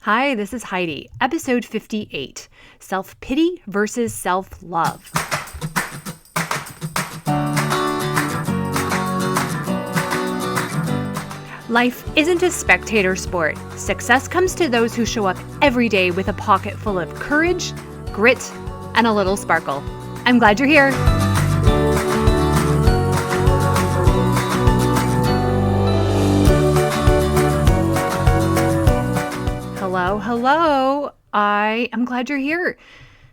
Hi, this is Heidi, episode 58, Self-Pity versus Self-Love. Life isn't a spectator sport. Success comes to those who show up every day with a pocket full of courage, grit, and a little sparkle. I'm glad you're here. Hello. I am glad you're here.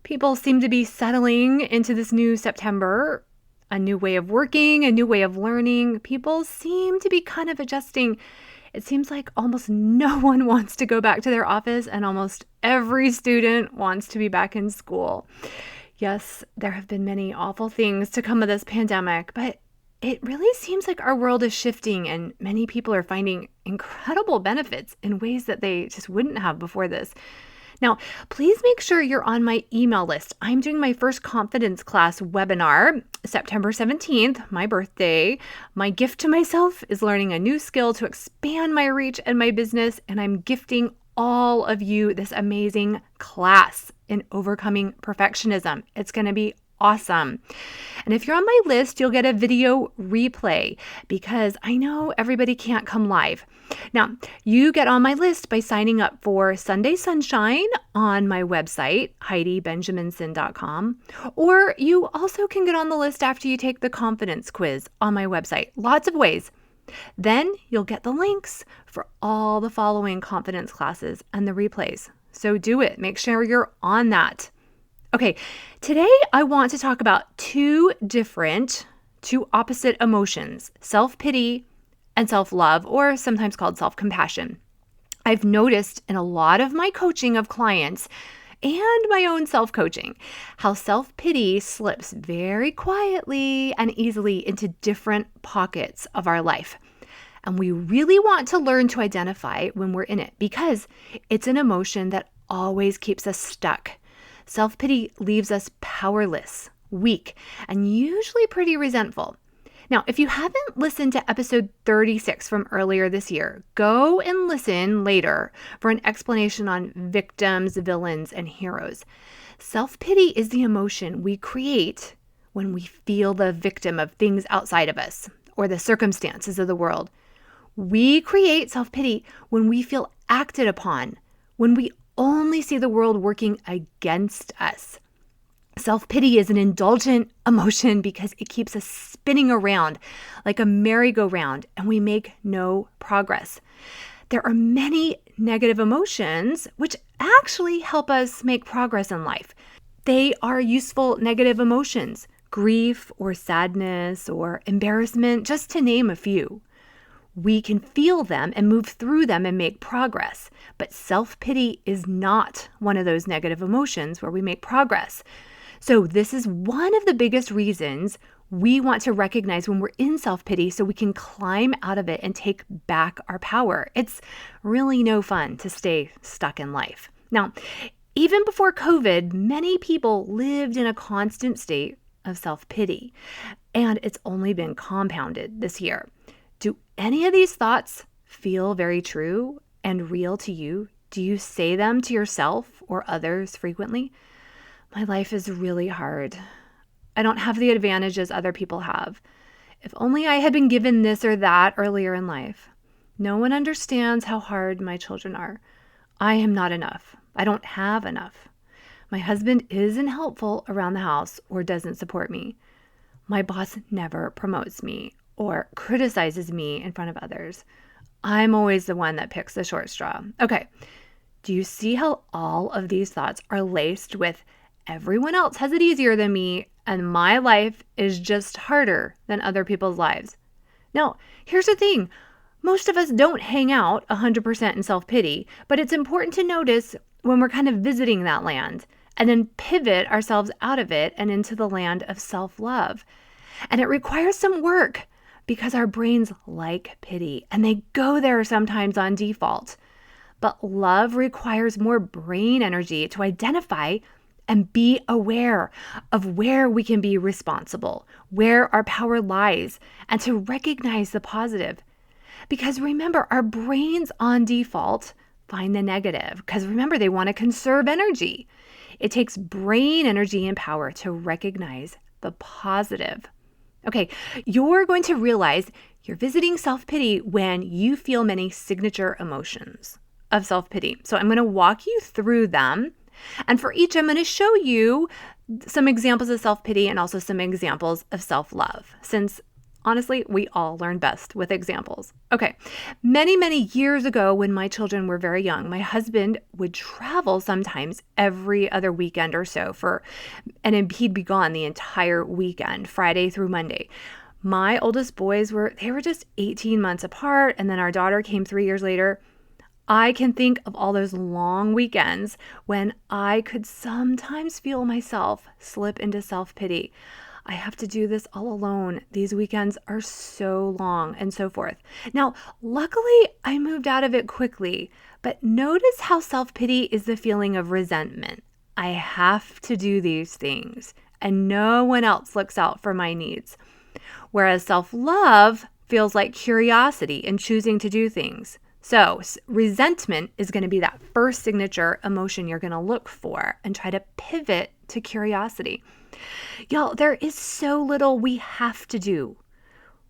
People seem to be settling into this new September, a new way of working, a new way of learning. People seem to be kind of adjusting. It seems like almost no one wants to go back to their office, and almost every student wants to be back in school. Yes, there have been many awful things to come of this pandemic, but it really seems like our world is shifting and many people are finding incredible benefits in ways that they just wouldn't have before this. Now, please make sure you're on my email list. I'm doing my first confidence class webinar, September 17th, my birthday. My gift to myself is learning a new skill to expand my reach and my business, and I'm gifting all of you this amazing class in overcoming perfectionism. It's going to be awesome. And if you're on my list, you'll get a video replay because I know everybody can't come live. Now, you get on my list by signing up for Sunday Sunshine on my website, HeidiBenjaminson.com, or you also can get on the list after you take the confidence quiz on my website. Lots of ways. Then you'll get the links for all the following confidence classes and the replays. So do it. Make sure you're on that. Okay, today I want to talk about two opposite emotions, self-pity and self-love, or sometimes called self-compassion. I've noticed in a lot of my coaching of clients and my own self-coaching how self-pity slips very quietly and easily into different pockets of our life. And we really want to learn to identify when we're in it because it's an emotion that always keeps us stuck. Self-pity leaves us powerless, weak, and usually pretty resentful. Now, if you haven't listened to episode 36 from earlier this year, go and listen later for an explanation on victims, villains, and heroes. Self-pity is the emotion we create when we feel the victim of things outside of us or the circumstances of the world. We create self-pity when we feel acted upon, when we only see the world working against us. Self-pity is an indulgent emotion because it keeps us spinning around like a merry-go-round and we make no progress. There are many negative emotions which actually help us make progress in life. They are useful negative emotions, grief or sadness or embarrassment, just to name a few. We can feel them and move through them and make progress. But self-pity is not one of those negative emotions where we make progress. So this is one of the biggest reasons we want to recognize when we're in self-pity so we can climb out of it and take back our power. It's really no fun to stay stuck in life. Now, even before COVID, many people lived in a constant state of self-pity, and it's only been compounded this year. Do any of these thoughts feel very true and real to you? Do you say them to yourself or others frequently? My life is really hard. I don't have the advantages other people have. If only I had been given this or that earlier in life. No one understands how hard my children are. I am not enough. I don't have enough. My husband isn't helpful around the house or doesn't support me. My boss never promotes me or criticizes me in front of others. I'm always the one that picks the short straw. Okay, do you see how all of these thoughts are laced with everyone else has it easier than me and my life is just harder than other people's lives? Now, here's the thing. Most of us don't hang out 100% in self-pity, but it's important to notice when we're kind of visiting that land and then pivot ourselves out of it and into the land of self-love. And it requires some work, because our brains like pity and they go there sometimes on default. But love requires more brain energy to identify and be aware of where we can be responsible, where our power lies, and to recognize the positive. Because remember, our brains on default find the negative, because remember, they want to conserve energy. It takes brain energy and power to recognize the positive. Okay, you're going to realize you're visiting self-pity when you feel many signature emotions of self-pity. So I'm going to walk you through them. And for each, I'm going to show you some examples of self-pity and also some examples of self-love, since honestly, we all learn best with examples. Okay, many years ago when my children were very young, my husband would travel sometimes every other weekend or so and he'd be gone the entire weekend, Friday through Monday. My oldest boys were just 18 months apart, and then our daughter came 3 years later. I can think of all those long weekends when I could sometimes feel myself slip into self-pity. I have to do this all alone. These weekends are so long, and so forth. Now, luckily, I moved out of it quickly, but notice how self-pity is the feeling of resentment. I have to do these things, and no one else looks out for my needs. Whereas self-love feels like curiosity and choosing to do things. So resentment is going to be that first signature emotion you're going to look for and try to pivot to curiosity. Y'all, there is so little we have to do.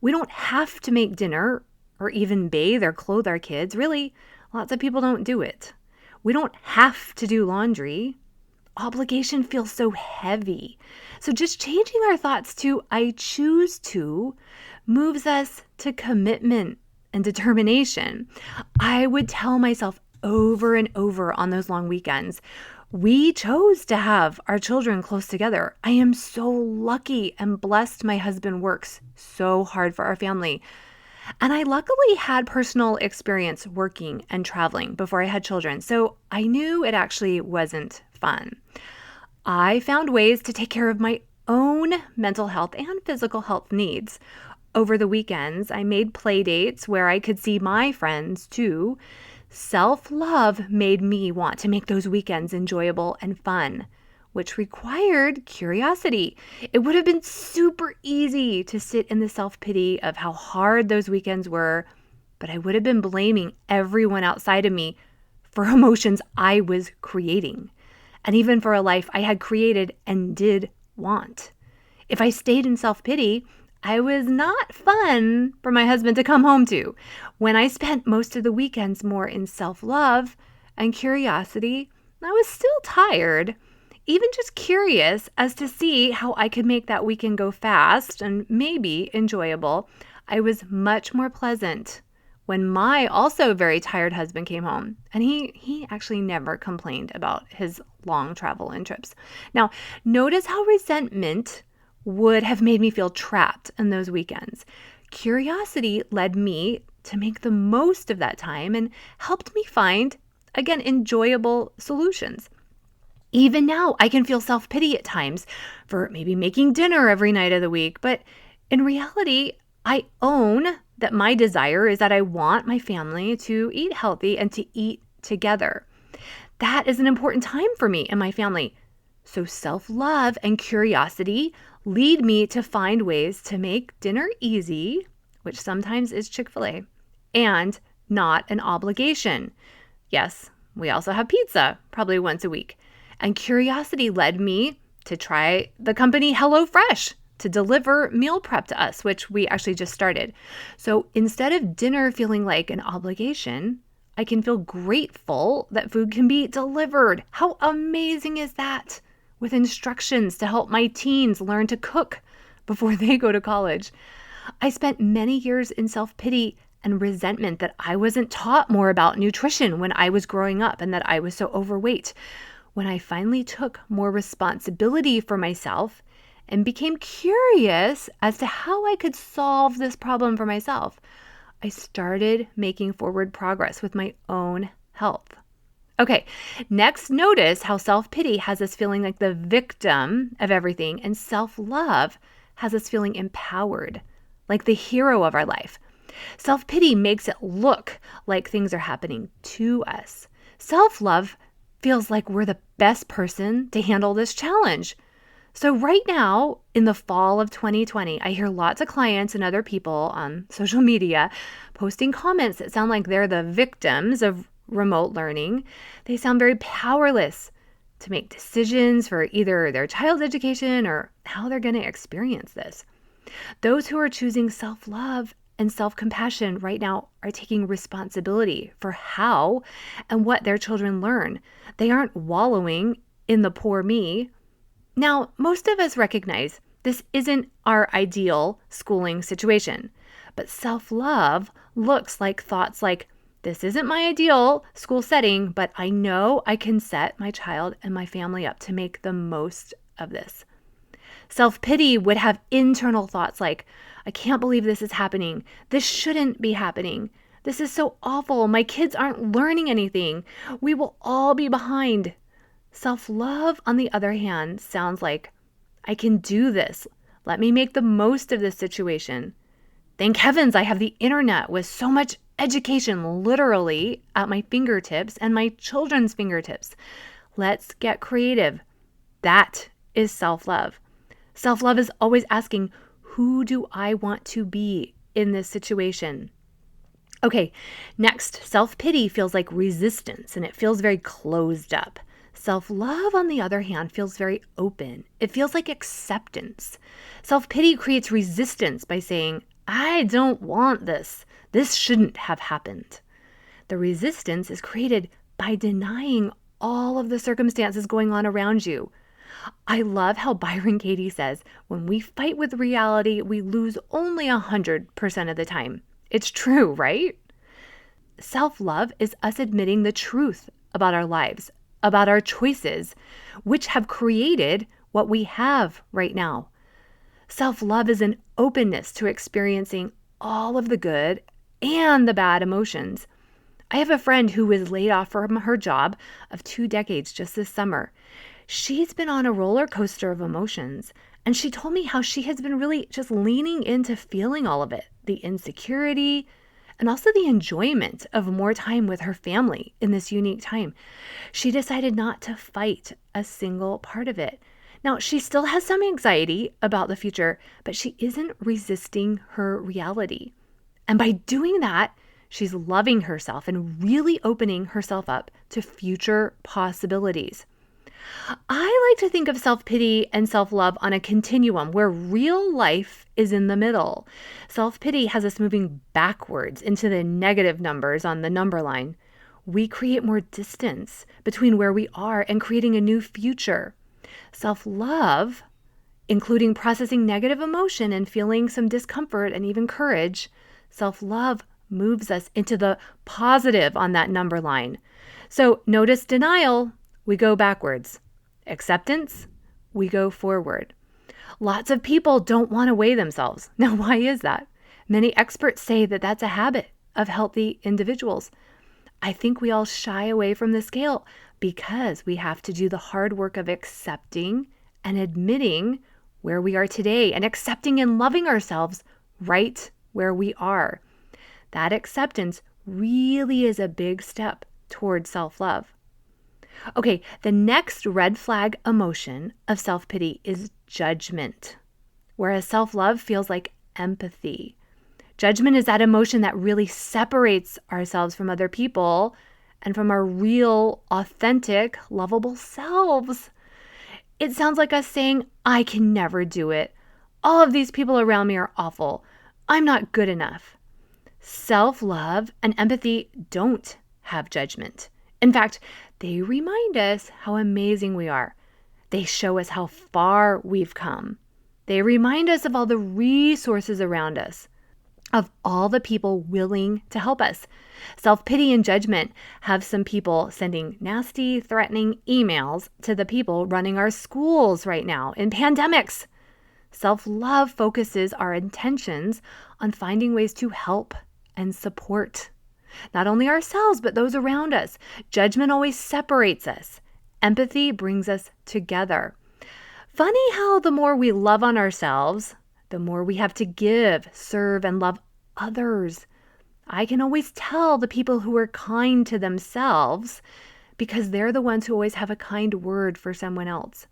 We don't have to make dinner or even bathe or clothe our kids. Really, lots of people don't do it. We don't have to do laundry. Obligation feels so heavy. So just changing our thoughts to I choose to moves us to commitment and determination. I would tell myself over and over on those long weekends, we chose to have our children close together. I am so lucky and blessed my husband works so hard for our family. And I luckily had personal experience working and traveling before I had children, so I knew it actually wasn't fun. I found ways to take care of my own mental health and physical health needs. Over the weekends, I made play dates where I could see my friends too. Self-love made me want to make those weekends enjoyable and fun, which required curiosity. It would have been super easy to sit in the self-pity of how hard those weekends were, but I would have been blaming everyone outside of me for emotions I was creating, and even for a life I had created and did want. If I stayed in self-pity, I was not fun for my husband to come home to. When I spent most of the weekends more in self-love and curiosity, I was still tired, even just curious as to see how I could make that weekend go fast and maybe enjoyable. I was much more pleasant when my also very tired husband came home, and he actually never complained about his long travel and trips. Now, notice how resentment would have made me feel trapped in those weekends. Curiosity led me to make the most of that time and helped me find, again, enjoyable solutions. Even now, I can feel self-pity at times for maybe making dinner every night of the week, but in reality, I own that my desire is that I want my family to eat healthy and to eat together. That is an important time for me and my family. So self-love and curiosity lead me to find ways to make dinner easy, which sometimes is Chick-fil-A, and not an obligation. Yes, we also have pizza, probably once a week. And curiosity led me to try the company HelloFresh to deliver meal prep to us, which we actually just started. So instead of dinner feeling like an obligation, I can feel grateful that food can be delivered. How amazing is that? With instructions to help my teens learn to cook before they go to college. I spent many years in self-pity and resentment that I wasn't taught more about nutrition when I was growing up and that I was so overweight. When I finally took more responsibility for myself and became curious as to how I could solve this problem for myself, I started making forward progress with my own health. Okay, next, notice how self-pity has us feeling like the victim of everything, and self-love has us feeling empowered, like the hero of our life. Self-pity makes it look like things are happening to us. Self-love feels like we're the best person to handle this challenge. So right now, in the fall of 2020, I hear lots of clients and other people on social media posting comments that sound like they're the victims of remote learning, they sound very powerless to make decisions for either their child's education or how they're going to experience this. Those who are choosing self-love and self-compassion right now are taking responsibility for how and what their children learn. They aren't wallowing in the poor me. Now, most of us recognize this isn't our ideal schooling situation, but self-love looks like thoughts like, this isn't my ideal school setting, but I know I can set my child and my family up to make the most of this. Self-pity would have internal thoughts like, I can't believe this is happening. This shouldn't be happening. This is so awful. My kids aren't learning anything. We will all be behind. Self-love, on the other hand, sounds like, I can do this. Let me make the most of this situation. Thank heavens I have the internet with so much education literally at my fingertips and my children's fingertips. Let's get creative. That is self-love. Self-love is always asking, who do I want to be in this situation? Okay, next, self-pity feels like resistance and it feels very closed up. Self-love, on the other hand, feels very open. It feels like acceptance. Self-pity creates resistance by saying, I don't want this. This shouldn't have happened. The resistance is created by denying all of the circumstances going on around you. I love how Byron Katie says, when we fight with reality, we lose only 100% of the time. It's true, right? Self-love is us admitting the truth about our lives, about our choices, which have created what we have right now. Self-love is an openness to experiencing all of the good and the bad emotions. I have a friend who was laid off from her job of 2 decades just this summer. She's been on a roller coaster of emotions, and she told me how she has been really just leaning into feeling all of it, the insecurity, and also the enjoyment of more time with her family in this unique time. She decided not to fight a single part of it. Now, she still has some anxiety about the future, but she isn't resisting her reality. And by doing that, she's loving herself and really opening herself up to future possibilities. I like to think of self-pity and self-love on a continuum where real life is in the middle. Self-pity has us moving backwards into the negative numbers on the number line. We create more distance between where we are and creating a new future. Self-love, including processing negative emotion and feeling some discomfort and even courage, self-love moves us into the positive on that number line. So notice denial, we go backwards. Acceptance, we go forward. Lots of people don't want to weigh themselves. Now, why is that? Many experts say that that's a habit of healthy individuals. I think we all shy away from the scale because we have to do the hard work of accepting and admitting where we are today and accepting and loving ourselves right where we are. That acceptance really is a big step toward self-love. Okay, the next red flag emotion of self-pity is judgment, whereas self-love feels like empathy. Judgment is that emotion that really separates ourselves from other people and from our real, authentic, lovable selves. It sounds like us saying, I can never do it. All of these people around me are awful. I'm not good enough. Self-love and empathy don't have judgment. In fact, they remind us how amazing we are. They show us how far we've come. They remind us of all the resources around us, of all the people willing to help us. Self-pity and judgment have some people sending nasty, threatening emails to the people running our schools right now in pandemics. Self-love focuses our intentions on finding ways to help and support not only ourselves, but those around us. Judgment always separates us. Empathy brings us together. Funny how the more we love on ourselves, the more we have to give, serve, and love others. I can always tell the people who are kind to themselves because they're the ones who always have a kind word for someone else.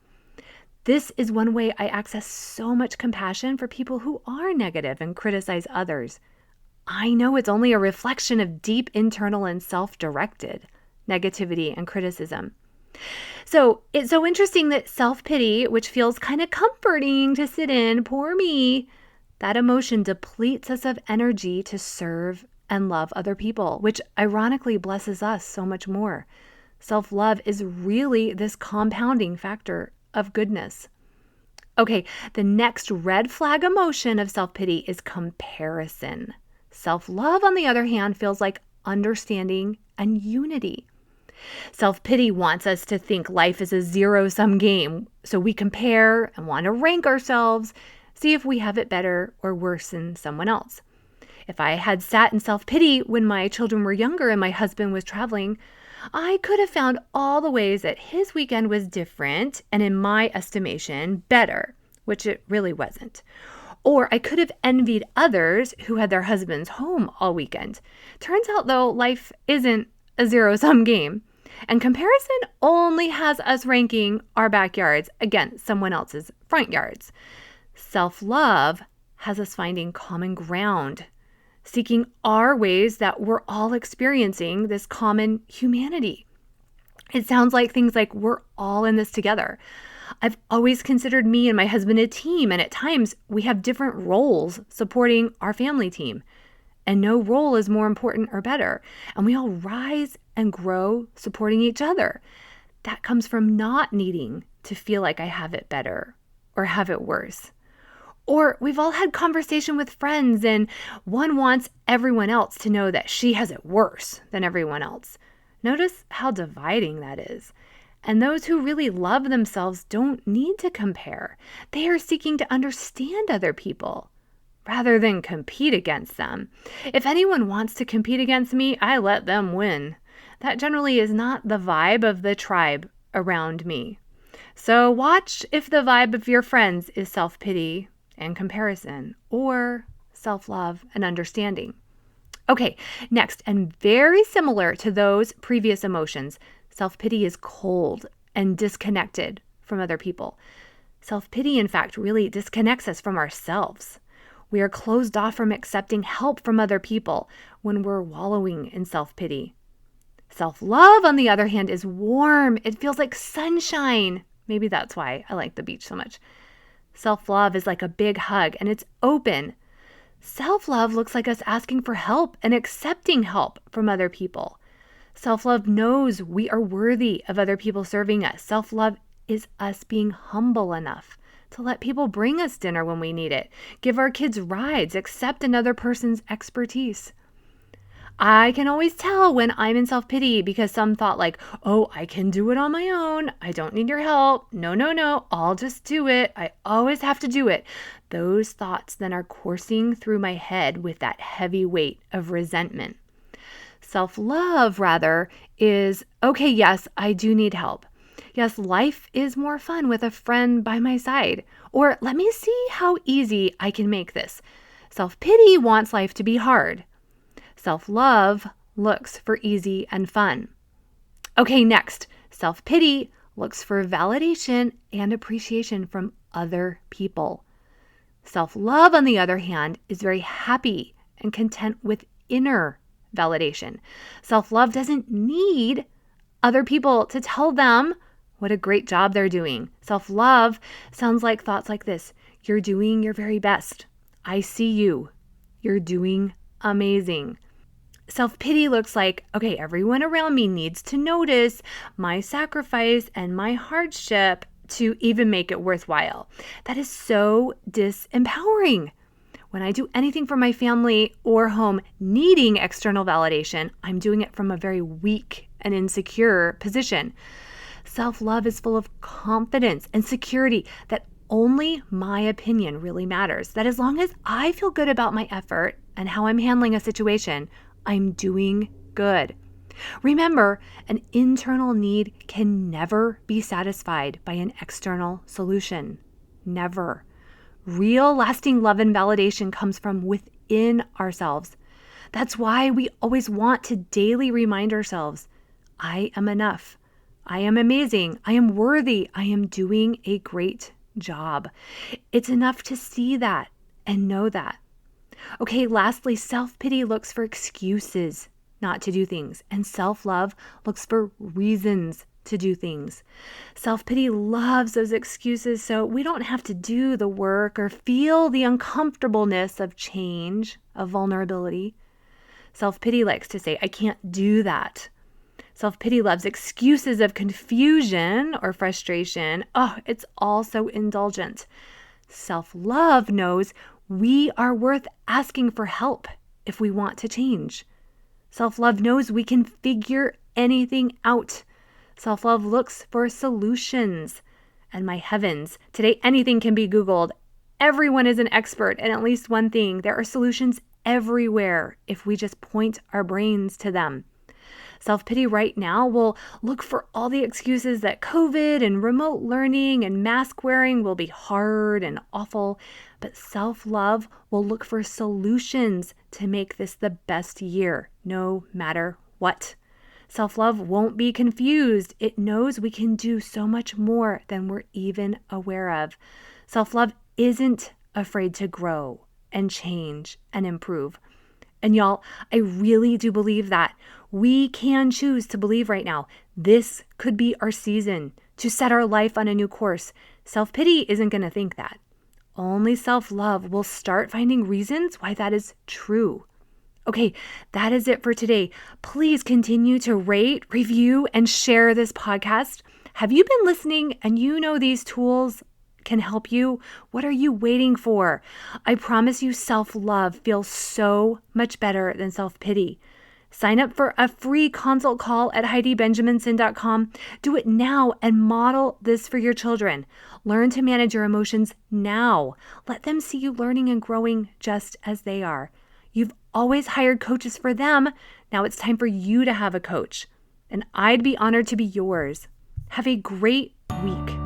This is one way I access so much compassion for people who are negative and criticize others. I know it's only a reflection of deep internal and self-directed negativity and criticism. So it's so interesting that self-pity, which feels kind of comforting to sit in, poor me, that emotion depletes us of energy to serve and love other people, which ironically blesses us so much more. Self-love is really this compounding factor of goodness. Okay, the next red flag emotion of self-pity is comparison. Self-love, on the other hand, feels like understanding and unity. Self-pity wants us to think life is a zero-sum game, so we compare and want to rank ourselves, see if we have it better or worse than someone else. If I had sat in self-pity when my children were younger and my husband was traveling, I could have found all the ways that his weekend was different and, in my estimation, better, which it really wasn't. Or I could have envied others who had their husbands home all weekend. Turns out, though, life isn't a zero-sum game. And comparison only has us ranking our backyards against someone else's front yards. Self-love has us finding common ground, seeking our ways that we're all experiencing this common humanity. It sounds like things like we're all in this together. I've always considered me and my husband a team, and at times we have different roles supporting our family team. And no role is more important or better. And we all rise and grow supporting each other. That comes from not needing to feel like I have it better or have it worse. Or we've all had conversation with friends and one wants everyone else to know that she has it worse than everyone else. Notice how dividing that is. And those who really love themselves don't need to compare. They are seeking to understand other people rather than compete against them. If anyone wants to compete against me, I let them win. That generally is not the vibe of the tribe around me. So watch if the vibe of your friends is self-pity and comparison, or self-love and understanding. Okay, next, and very similar to those previous emotions, self-pity is cold and disconnected from other people. Self-pity, in fact, really disconnects us from ourselves. We are closed off from accepting help from other people when we're wallowing in self-pity. Self-love, on the other hand, is warm. It feels like sunshine. Maybe that's why I like the beach so much. Self-love is like a big hug, and it's open. Self-love looks like us asking for help and accepting help from other people. Self-love knows we are worthy of other people serving us. Self-love is us being humble enough to let people bring us dinner when we need it, give our kids rides, accept another person's expertise. I can always tell when I'm in self-pity because some thought like, oh, I can do it on my own. I don't need your help. No, I'll just do it. I always have to do it. Those thoughts then are coursing through my head with that heavy weight of resentment. Self-love, rather, is, okay, yes, I do need help. Yes, life is more fun with a friend by my side. Or let me see how easy I can make this. Self-pity wants life to be hard. Self-love looks for easy and fun. Okay, next, self-pity looks for validation and appreciation from other people. Self-love, on the other hand, is very happy and content with inner validation. Self-love doesn't need other people to tell them what a great job they're doing. Self-love sounds like thoughts like this. You're doing your very best. I see you. You're doing amazing. Self-pity looks like, okay, everyone around me needs to notice my sacrifice and my hardship to even make it worthwhile. That is so disempowering. When I do anything for my family or home needing external validation, I'm doing it from a very weak and insecure position. Self-love is full of confidence and security that only my opinion really matters. That as long as I feel good about my effort and how I'm handling a situation, I'm doing good. Remember, an internal need can never be satisfied by an external solution. Never. Real lasting love and validation comes from within ourselves. That's why we always want to daily remind ourselves, I am enough. I am amazing. I am worthy. I am doing a great job. It's enough to see that and know that. Okay, lastly, self-pity looks for excuses not to do things, and self-love looks for reasons to do things. Self-pity loves those excuses so we don't have to do the work or feel the uncomfortableness of change, of vulnerability. Self-pity likes to say, I can't do that. Self-pity loves excuses of confusion or frustration. Oh, it's all so indulgent. Self-love knows we are worth asking for help if we want to change. Self-love knows we can figure anything out. Self-love looks for solutions. And my heavens, today anything can be Googled. Everyone is an expert in at least one thing. There are solutions everywhere if we just point our brains to them. Self-pity right now will look for all the excuses that COVID and remote learning and mask wearing will be hard and awful, but self-love will look for solutions to make this the best year, no matter what. Self-love won't be confused. It knows we can do so much more than we're even aware of. Self-love isn't afraid to grow and change and improve. And y'all, I really do believe that. We can choose to believe right now. This could be our season to set our life on a new course. Self-pity isn't going to think that. Only self-love will start finding reasons why that is true. Okay, that is it for today. Please continue to rate, review, and share this podcast. Have you been listening and you know these tools can help you? What are you waiting for? I promise you self-love feels so much better than self-pity. Sign up for a free consult call at HeidiBenjaminson.com. Do it now and model this for your children. Learn to manage your emotions now. Let them see you learning and growing just as they are. You've always hired coaches for them. Now it's time for you to have a coach. And I'd be honored to be yours. Have a great week.